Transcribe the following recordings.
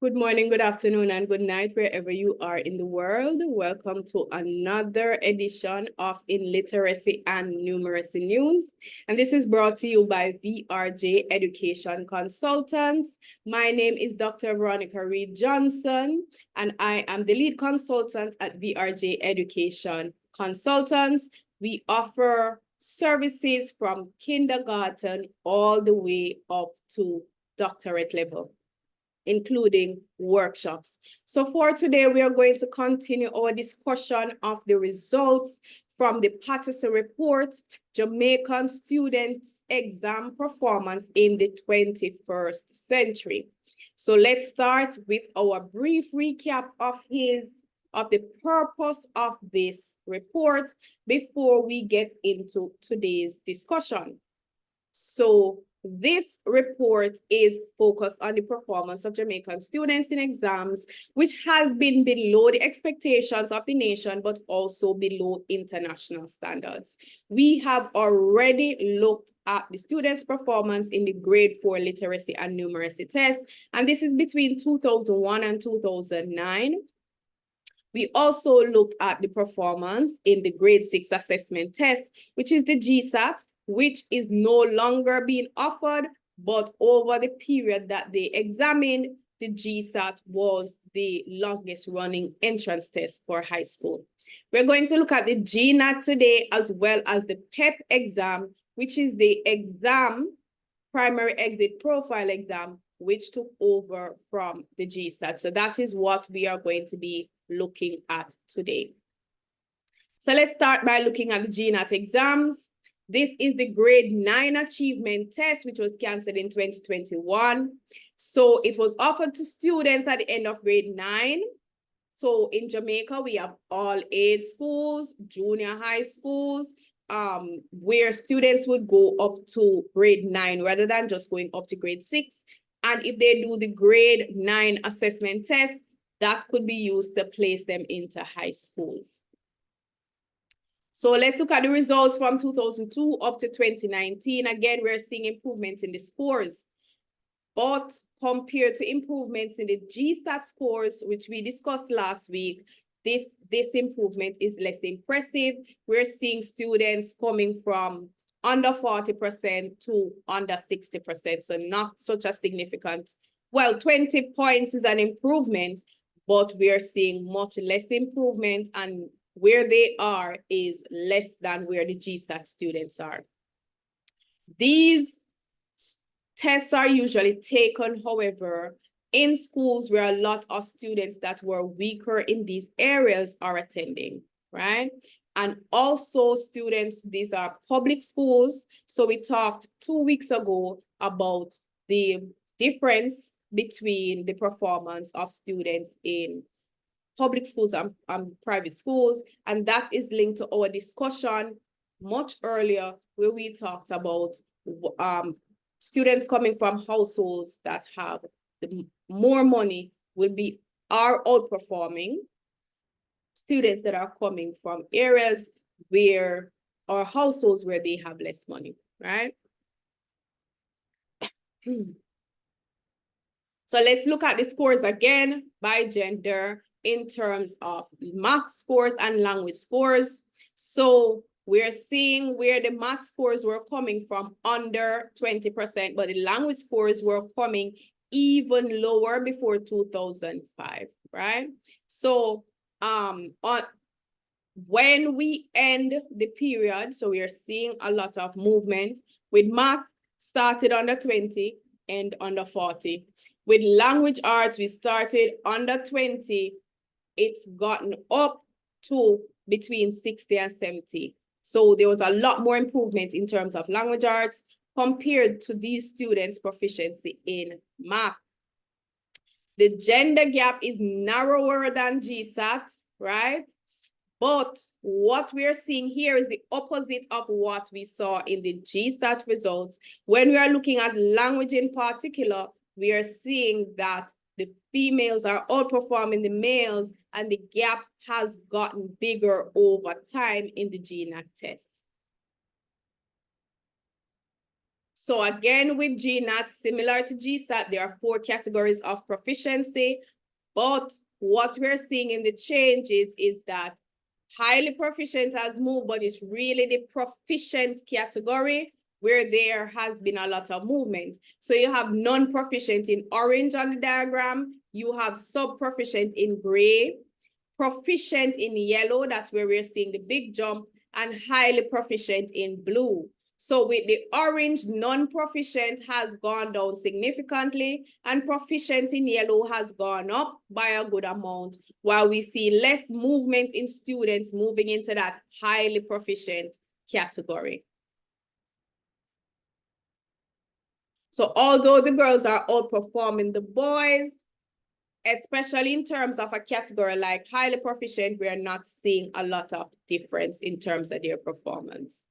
Good morning, good afternoon, and good night, wherever you are in the world. Welcome to another edition of In Literacy and Numeracy News. And this is brought to you by VRJ Education Consultants. My name is Dr. Veronica Reed Johnson, and I am the lead consultant at VRJ Education Consultants. We offer services from kindergarten all the way up to doctorate level, including workshops. So for today, we are going to continue our discussion of the results from the Patterson Report, Jamaican Students' Exam Performance in the 21st Century. So let's start with our brief recap of the purpose of this report before we get into today's discussion. So this report is focused on the performance of Jamaican students in exams, which has been below the expectations of the nation, but also below international standards. We have already looked at the students' performance in the grade 4 literacy and numeracy tests, and this is between 2001 and 2009. We also looked at the performance in the grade 6 assessment test, which is the GSAT, which is no longer being offered, but over the period that they examined, the GSAT was the longest running entrance test for high school. We're going to look at the GNAT today, as well as the PEP exam, which is the exam, primary exit profile exam, which took over from the GSAT. So that is what we are going to be looking at today. So let's start by looking at the GNAT exams. This is the grade 9 achievement test, which was canceled in 2021. So it was offered to students at the end of grade 9. So in Jamaica, we have all age schools, junior high schools, where students would go up to grade 9 rather than just going up to grade 6. And if they do the grade 9 assessment test, that could be used to place them into high schools. So let's look at the results from 2002 up to 2019. Again, we're seeing improvements in the scores, but compared to improvements in the GSAT scores, which we discussed last week, this improvement is less impressive. We're seeing students coming from under 40% to under 60%, so not such a significant, well, 20 points is an improvement, but we are seeing much less improvement, and where they are is less than where the GSAT students are. These tests are usually taken, however, in schools where a lot of students that were weaker in these areas are attending, right? And also students, these are public schools. So we talked 2 weeks ago about the difference between the performance of students in public schools and private schools, and that is linked to our discussion much earlier where we talked about students coming from households that have more money are outperforming students that are coming from areas where, or households where they have less money, right? So let's look at the scores again by gender in terms of math scores and language scores. So we're seeing where the math scores were coming from under 20%, but the language scores were coming even lower before 2005, right? So when we end the period, so we are seeing a lot of movement with math started under 20 and under 40. With language arts, we started under 20. It's gotten up to between 60 and 70. So there was a lot more improvement in terms of language arts compared to these students' proficiency in math. The gender gap is narrower than GSAT, right? But what we're seeing here is the opposite of what we saw in the GSAT results. When we are looking at language in particular, we are seeing that the females are outperforming the males, and the gap has gotten bigger over time in the GNAT test. So again, with GNAT, similar to GSAT, there are 4 categories of proficiency, but what we're seeing in the changes is that highly proficient has moved, but it's really the proficient category where there has been a lot of movement. So you have non-proficient in orange on the diagram, you have sub-proficient in gray, proficient in yellow, that's where we're seeing the big jump, and highly proficient in blue. So with the orange, non-proficient has gone down significantly, and proficient in yellow has gone up by a good amount, while we see less movement in students moving into that highly proficient category. So although the girls are outperforming the boys, especially in terms of a category like highly proficient, we are not seeing a lot of difference in terms of their performance.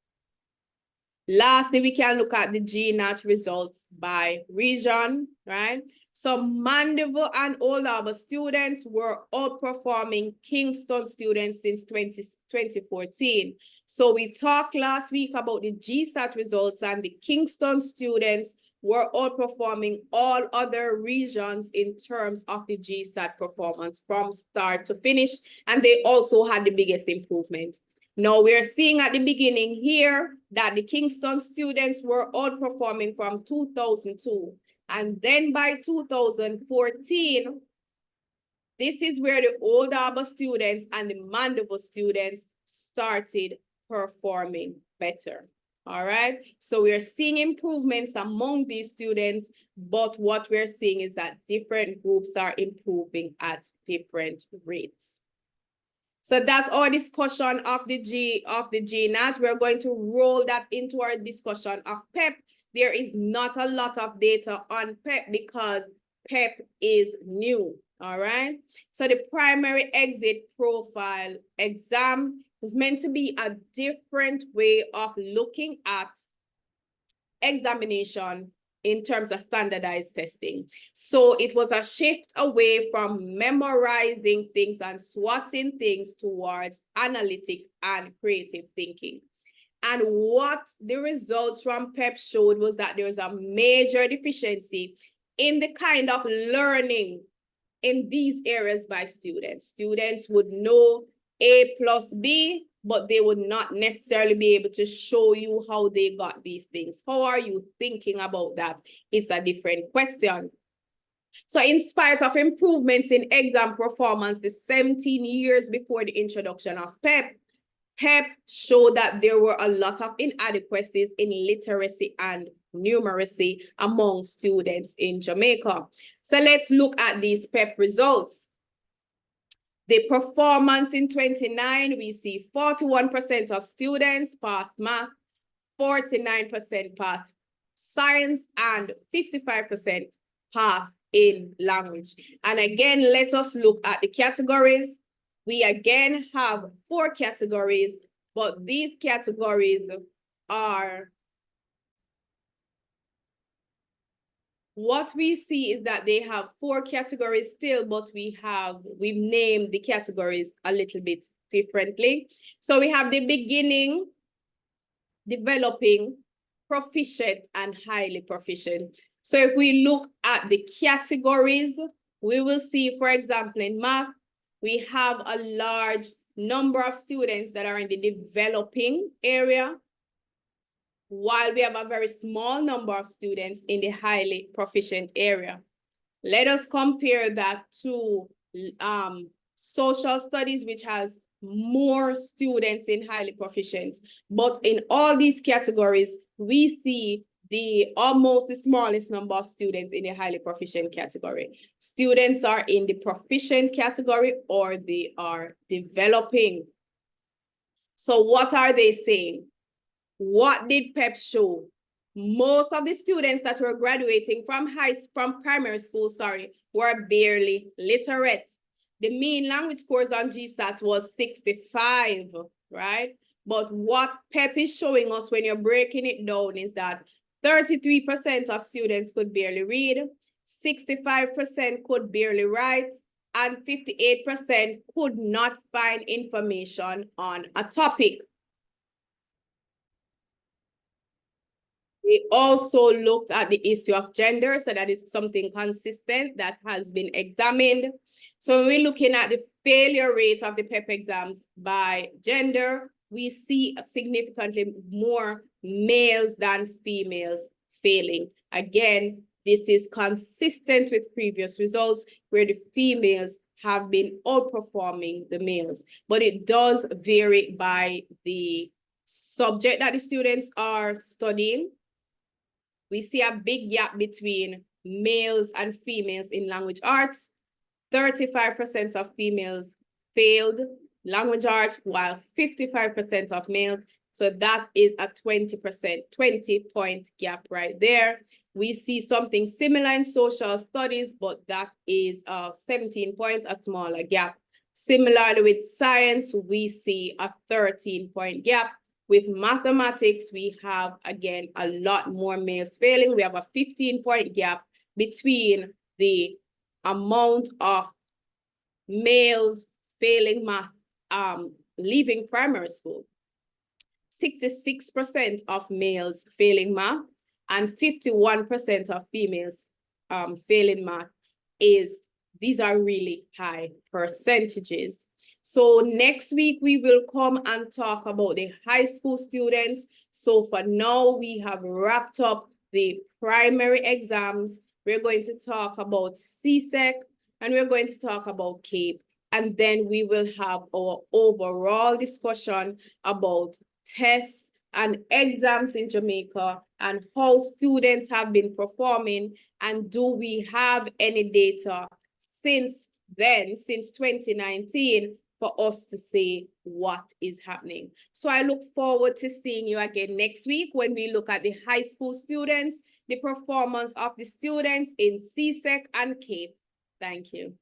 Lastly, we can look at the GNAT results by region, right? So Mandeville and Old Harbour students were outperforming Kingston students since 2014. So we talked last week about the GSAT results, and the Kingston students were outperforming all other regions in terms of the GSAT performance from start to finish, and they also had the biggest improvement. Now we're seeing at the beginning here that the Kingston students were outperforming from 2002. And then by 2014, this is where the Old Harbour students and the Mandeville students started performing better. All right, so we're seeing improvements among these students, but what we're seeing is that different groups are improving at different rates. So that's our discussion of the GNAT. We're going to roll that into our discussion of PEP. There is not a lot of data on PEP because PEP is new, all right? So the primary exit profile exam is meant to be a different way of looking at examination in terms of standardized testing. So it was a shift away from memorizing things and swatting things towards analytic and creative thinking. And what the results from PEP showed was that there was a major deficiency in the kind of learning in these areas by students. Students would know A plus B, but they would not necessarily be able to show you how they got these things. How are you thinking about that? It's a different question. So in spite of improvements in exam performance, the 17 years before the introduction of PEP, PEP showed that there were a lot of inadequacies in literacy and numeracy among students in Jamaica. So let's look at these PEP results. The performance in 29, we see 41% of students pass math, 49% pass science, and 55% pass in language. And again, let us look at the categories. We again have 4 categories, but these categories are, what we see is that they have 4 categories still, but we've named the categories a little bit differently. So we have the beginning, developing, proficient, and highly proficient. So if we look at the categories, we will see, for example, in math, we have a large number of students that are in the developing area, while we have a very small number of students in the highly proficient area. Let us compare that to social studies, which has more students in highly proficient. But in all these categories, we see almost the smallest number of students in the highly proficient category. Students are in the proficient category or they are developing. So what are they saying? What did PEP show? Most of the students that were graduating from primary school, were barely literate. The mean language scores on GSAT was 65, right? But what PEP is showing us when you're breaking it down is that 33% of students could barely read, 65% could barely write, and 58% could not find information on a topic. We also looked at the issue of gender, so that is something consistent that has been examined. So when we're looking at the failure rate of the PEP exams by gender, we see significantly more males than females failing. Again, this is consistent with previous results where the females have been outperforming the males, but it does vary by the subject that the students are studying. We see a big gap between males and females in language arts. 35% of females failed language arts, while 55% of males. So that is a 20%, 20-point gap right there. We see something similar in social studies, but that is 17 points, a smaller gap. Similarly with science, we see a 13-point gap. With mathematics, we have, again, a lot more males failing. We have a 15-point gap between the amount of males failing math, leaving primary school. 66% of males failing math and 51% of females failing math. These are really high percentages. So next week, we will come and talk about the high school students. So for now, we have wrapped up the primary exams. We're going to talk about CSEC, and we're going to talk about CAPE. And then we will have our overall discussion about tests and exams in Jamaica and how students have been performing, and do we have any data since then, since 2019, for us to say what is happening. So I look forward to seeing you again next week when we look at the high school students, the performance of the students in CSEC and CAPE. Thank you.